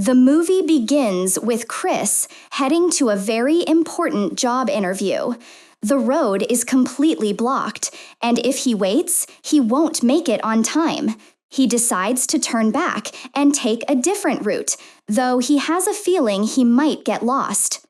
The movie begins with Chris heading to a very important job interview. The road is completely blocked, and if he waits, he won't make it on time. He decides to turn back and take a different route, though he has a feeling he might get lost.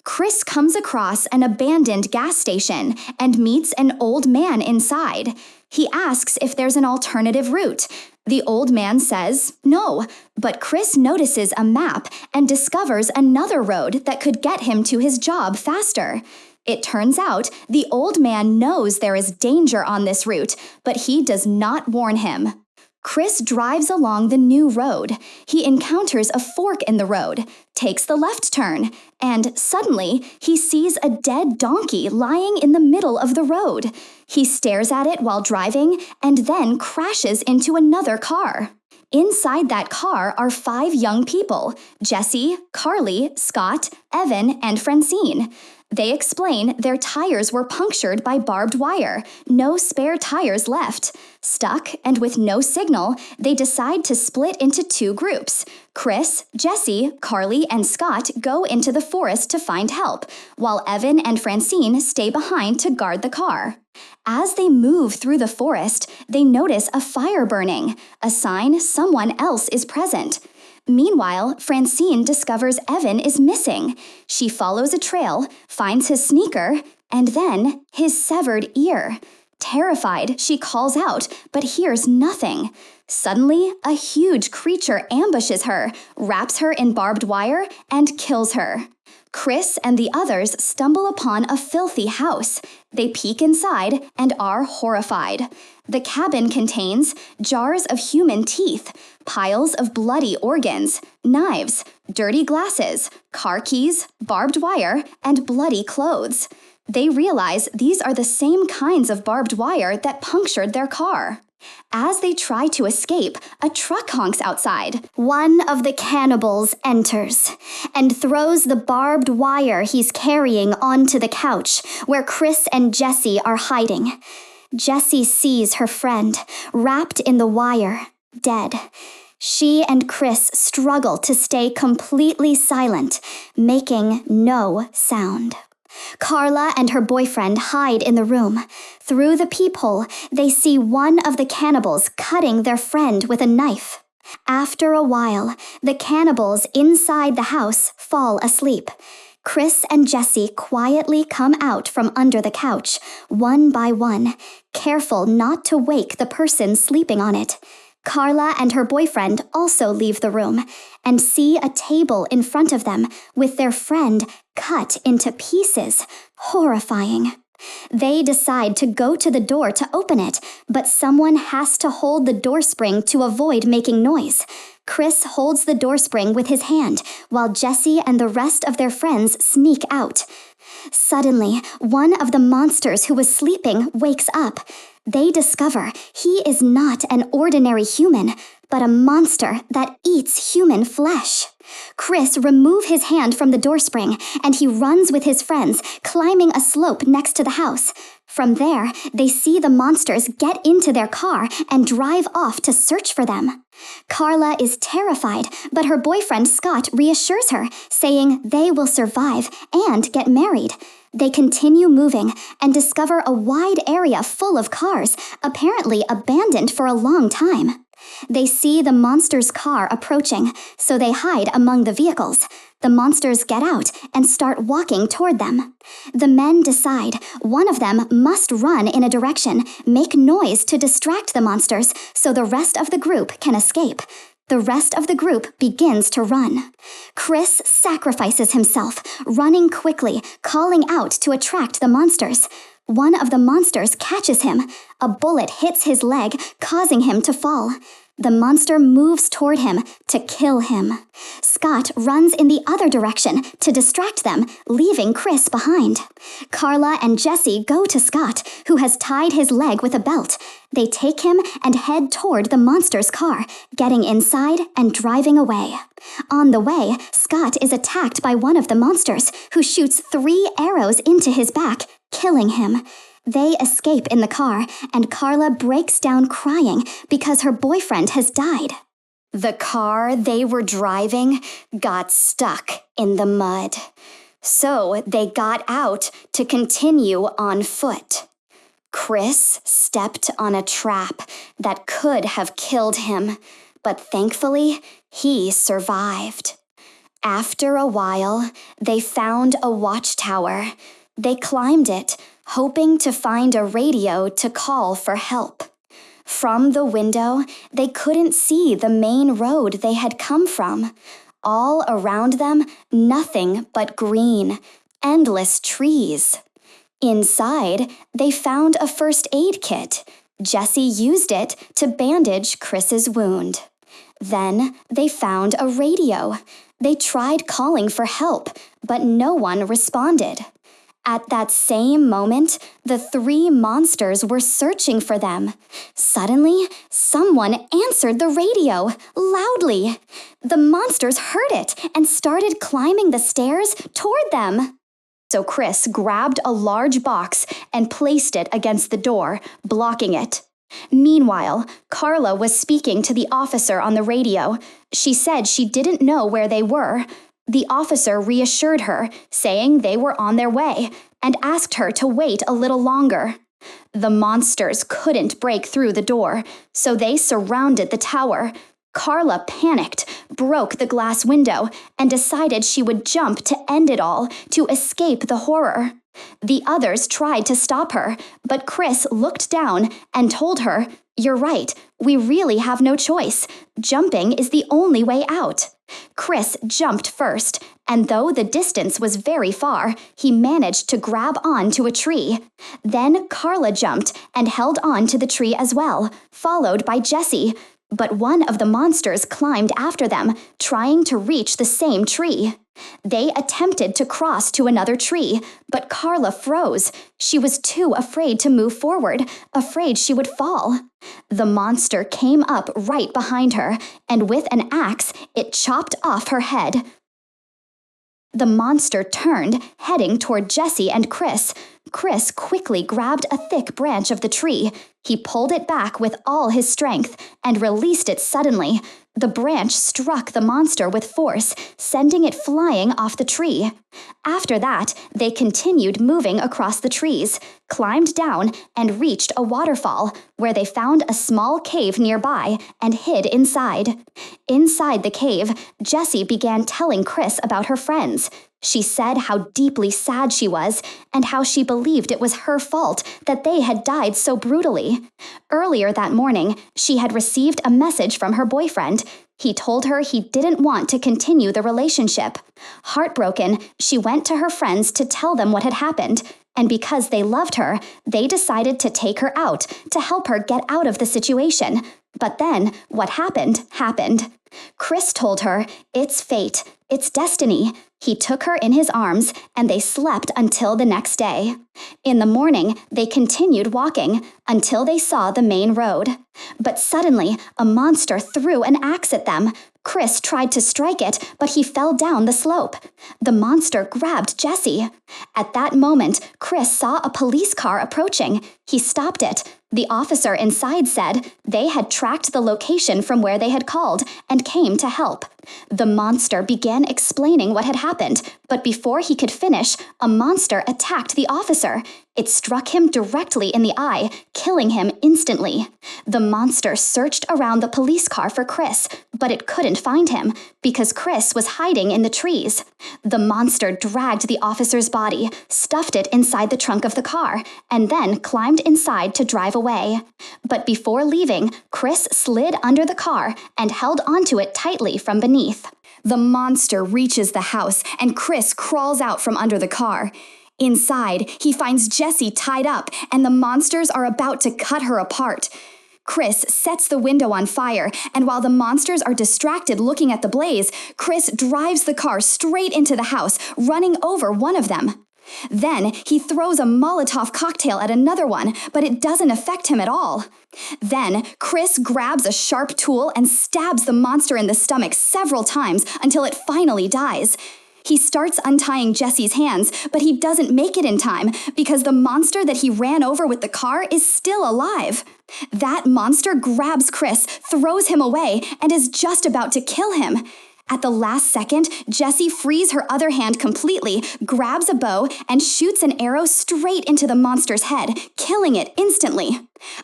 Chris comes across an abandoned gas station and meets an old man inside. He asks if there's an alternative route. The old man says no, but Chris notices a map and discovers another road that could get him to his job faster. It turns out the old man knows there is danger on this route, but he does not warn him. Chris drives along the new road. He encounters a fork in the road, takes the left turn, and suddenly he sees a dead donkey lying in the middle of the road. He stares at it while driving and then crashes into another car. Inside that car are 5 young people: Jesse, Carly, Scott, Evan, and Francine. They explain their tires were punctured by barbed wire, no spare tires left. Stuck and with no signal, they decide to split into 2 groups. Chris, Jesse, Carly, and Scott go into the forest to find help, while Evan and Francine stay behind to guard the car. As they move through the forest, they notice a fire burning, a sign someone else is present. Meanwhile, Francine discovers Evan is missing. She follows a trail, finds his sneaker, and then his severed ear. Terrified, she calls out, but hears nothing. Suddenly, a huge creature ambushes her, wraps her in barbed wire, and kills her. Chris and the others stumble upon a filthy house. They peek inside and are horrified. The cabin contains jars of human teeth, piles of bloody organs, knives, dirty glasses, car keys, barbed wire, and bloody clothes. They realize these are the same kinds of barbed wire that punctured their car. As they try to escape, a truck honks outside. One of the cannibals enters and throws the barbed wire he's carrying onto the couch where Chris and Jesse are hiding. Jesse sees her friend, wrapped in the wire, dead. She and Chris struggle to stay completely silent, making no sound. Carla and her boyfriend hide in the room. Through the peephole, they see one of the cannibals cutting their friend with a knife. After a while, the cannibals inside the house fall asleep. Chris and Jesse quietly come out from under the couch, one by one, careful not to wake the person sleeping on it. Carla and her boyfriend also leave the room and see a table in front of them with their friend cut into pieces. Horrifying. They decide to go to the door to open it, but someone has to hold the door spring to avoid making noise. Chris holds the door spring with his hand, while Jesse and the rest of their friends sneak out. Suddenly, one of the monsters who was sleeping wakes up. They discover he is not an ordinary human, but a monster that eats human flesh. Chris removes his hand from the door spring, and he runs with his friends, climbing a slope next to the house. From there, they see the monsters get into their car and drive off to search for them. Carla is terrified, but her boyfriend Scott reassures her, saying they will survive and get married. They continue moving and discover a wide area full of cars, apparently abandoned for a long time. They see the monster's car approaching, so they hide among the vehicles. The monsters get out and start walking toward them. The men decide one of them must run in a direction, make noise to distract the monsters so the rest of the group can escape. The rest of the group begins to run. Chris sacrifices himself, running quickly, calling out to attract the monsters. One of the monsters catches him. A bullet hits his leg, causing him to fall. The monster moves toward him to kill him. Scott runs in the other direction to distract them, leaving Chris behind. Carla and Jesse go to Scott, who has tied his leg with a belt. They take him and head toward the monster's car, getting inside and driving away. On the way, Scott is attacked by one of the monsters, who shoots 3 arrows into his back, killing him. They escape in the car, and Carla breaks down crying because her boyfriend has died. The car they were driving got stuck in the mud. So they got out to continue on foot. Chris stepped on a trap that could have killed him, but thankfully, he survived. After a while, they found a watchtower. They climbed it, hoping to find a radio to call for help. From the window, they couldn't see the main road they had come from. All around them, nothing but green, endless trees. Inside, they found a first aid kit. Jesse used it to bandage Chris's wound. Then they found a radio. They tried calling for help, but no one responded. At that same moment, the three monsters were searching for them. Suddenly, someone answered the radio, loudly. The monsters heard it and started climbing the stairs toward them. So Chris grabbed a large box and placed it against the door, blocking it. Meanwhile, Carla was speaking to the officer on the radio. She said she didn't know where they were. The officer reassured her, saying they were on their way, and asked her to wait a little longer. The monsters couldn't break through the door, so they surrounded the tower. Carla panicked, broke the glass window, and decided she would jump to end it all, to escape the horror. The others tried to stop her, but Chris looked down and told her, "You're right, we really have no choice. Jumping is the only way out." Chris jumped first, and though the distance was very far, he managed to grab onto a tree. Then Carla jumped and held on to the tree as well, followed by Jesse. But one of the monsters climbed after them, trying to reach the same tree. They attempted to cross to another tree, but Carla froze. She was too afraid to move forward, afraid she would fall. The monster came up right behind her, and with an axe, it chopped off her head. The monster turned, heading toward Jesse and Chris. Chris quickly grabbed a thick branch of the tree. He pulled it back with all his strength and released it suddenly. The branch struck the monster with force, sending it flying off the tree. After that, they continued moving across the trees, climbed down, and reached a waterfall, where they found a small cave nearby and hid inside. Inside the cave, Jessie began telling Chris about her friends. She said how deeply sad she was and how she believed it was her fault that they had died so brutally. Earlier that morning, she had received a message from her boyfriend. He told her he didn't want to continue the relationship. Heartbroken, she went to her friends to tell them what had happened, and because they loved her, they decided to take her out to help her get out of the situation. But then, what happened, happened. Chris told her, "It's fate, it's destiny." He took her in his arms, and they slept until the next day. In the morning, they continued walking until they saw the main road. But suddenly, a monster threw an axe at them. Chris tried to strike it, but he fell down the slope. The monster grabbed Jesse. At that moment, Chris saw a police car approaching. He stopped it. The officer inside said they had tracked the location from where they had called and came to help. The monster began explaining what had happened, but before he could finish, a monster attacked the officer. It struck him directly in the eye, killing him instantly. The monster searched around the police car for Chris, but it couldn't find him because Chris was hiding in the trees. The monster dragged the officer's body, stuffed it inside the trunk of the car, and then climbed inside to drive away. But before leaving, Chris slid under the car and held onto it tightly from beneath. The monster reaches the house, and Chris crawls out from under the car. Inside, he finds Jessie tied up, and the monsters are about to cut her apart. Chris sets the window on fire, and while the monsters are distracted looking at the blaze, Chris drives the car straight into the house, running over one of them. Then he throws a Molotov cocktail at another one, but it doesn't affect him at all. Then Chris grabs a sharp tool and stabs the monster in the stomach several times until it finally dies. He starts untying Jesse's hands, but he doesn't make it in time because the monster that he ran over with the car is still alive. That monster grabs Chris, throws him away, and is just about to kill him. At the last second, Jessie frees her other hand completely, grabs a bow, and shoots an arrow straight into the monster's head, killing it instantly.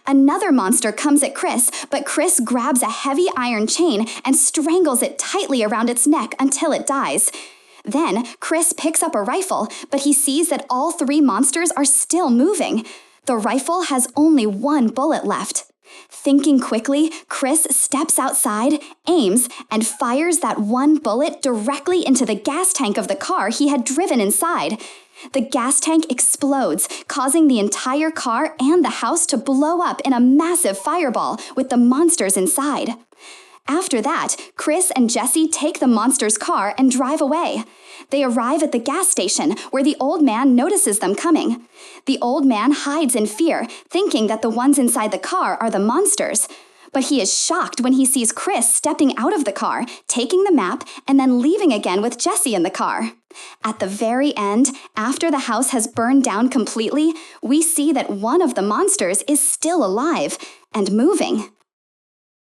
Another monster comes at Chris, but Chris grabs a heavy iron chain and strangles it tightly around its neck until it dies. Then, Chris picks up a rifle, but he sees that all 3 monsters are still moving. The rifle has only 1 bullet left. Thinking quickly, Chris steps outside, aims, and fires that 1 bullet directly into the gas tank of the car he had driven inside. The gas tank explodes, causing the entire car and the house to blow up in a massive fireball with the monsters inside. After that, Chris and Jessie take the monster's car and drive away. They arrive at the gas station, where the old man notices them coming. The old man hides in fear, thinking that the ones inside the car are the monsters. But he is shocked when he sees Chris stepping out of the car, taking the map, and then leaving again with Jessie in the car. At the very end, after the house has burned down completely, we see that one of the monsters is still alive and moving.